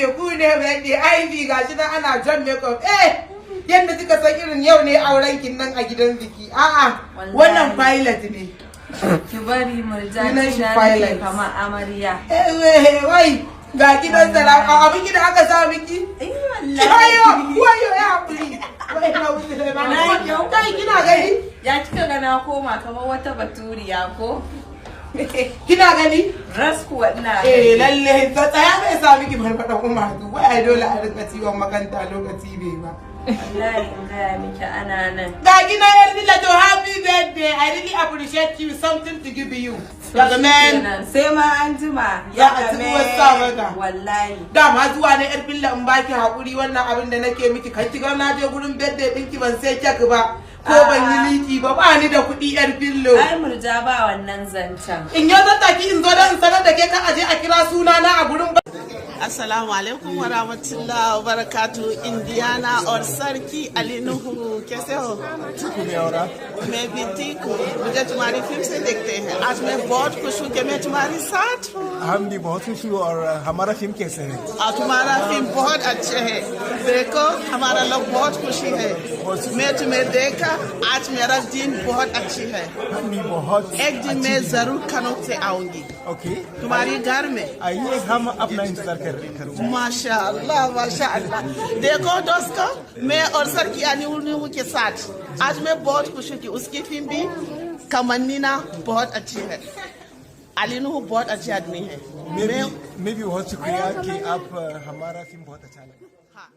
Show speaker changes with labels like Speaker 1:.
Speaker 1: birthday Ivy gashi nan ana John makeup yanda kika san irin yau ne auren kin nan a gidan biki wannan pilot ne
Speaker 2: ki bari murjani shi kama amarya
Speaker 1: wai ga gidan sara abin gidan aka sa miki wayo ya hakuri wai na wuce da ba kai kina gani
Speaker 2: ya kika ga na koma kamar wata baturiya ko
Speaker 1: kina gani
Speaker 2: raskuwa ina
Speaker 1: lalle ta tsaya bai sa miki farfada kuma to wai dole a rika ciwon makanta lokaci bai ba
Speaker 2: wallahi in ga miki ana nan
Speaker 1: ga gina yar dilla to happy birthday I really appreciate you something to give you daga man
Speaker 2: sai ma an jima
Speaker 1: ya a ci wasa maka
Speaker 2: wallahi
Speaker 1: dama zuwa ne yar billa in baki hakuri wannan abin da nake miki kai kiga na je gurin birthday dinki ban sai kek ba ko ban yi liki ba ni da kuɗi yar billo
Speaker 2: ai murja ba wannan zancen
Speaker 1: in yau zan taki in zo da in sanar da ke kan aje a kira suna na a gurin
Speaker 3: Assalamu alaikum wa rahmatullahi wa barakatuh Indiana और सर की अली नुहू कैसे हो? मैं भी ठीक हूँ मुझे तुम्हारी फिल्म से देखते हैं आज मैं बहुत खुश हूँ कि मैं तुम्हारे साथ हूँ
Speaker 4: हम भी बहुत खुश हूँ और हमारा फिल्म कैसे है?
Speaker 3: और तुम्हारा फिल्म बहुत अच्छे है देखो हमारा लोग बहुत खुशी है मैं तुम्हें देखा आज मेरा दिन बहुत अच्छी है
Speaker 4: हम भी बहुत
Speaker 3: एक दिन मैं जरूर कनौज से आऊंगी
Speaker 4: ओके
Speaker 3: तुम्हारे घर में
Speaker 4: आइए हम अपना इंतजार करूँगा
Speaker 3: माशाअल्लाह माशाअल्लाह देखो दोस्तों मैं और सर की अनिल के साथ आज मैं बहुत खुश हूँ कि उसकी फिल्म भी कमन्नीना बहुत अच्छी है अली नुहू बहुत अच्छे आदमी है
Speaker 4: मैं भी बहुत शुक्रिया कि आप हमारा फिल्म बहुत अच्छा लगा। हाँ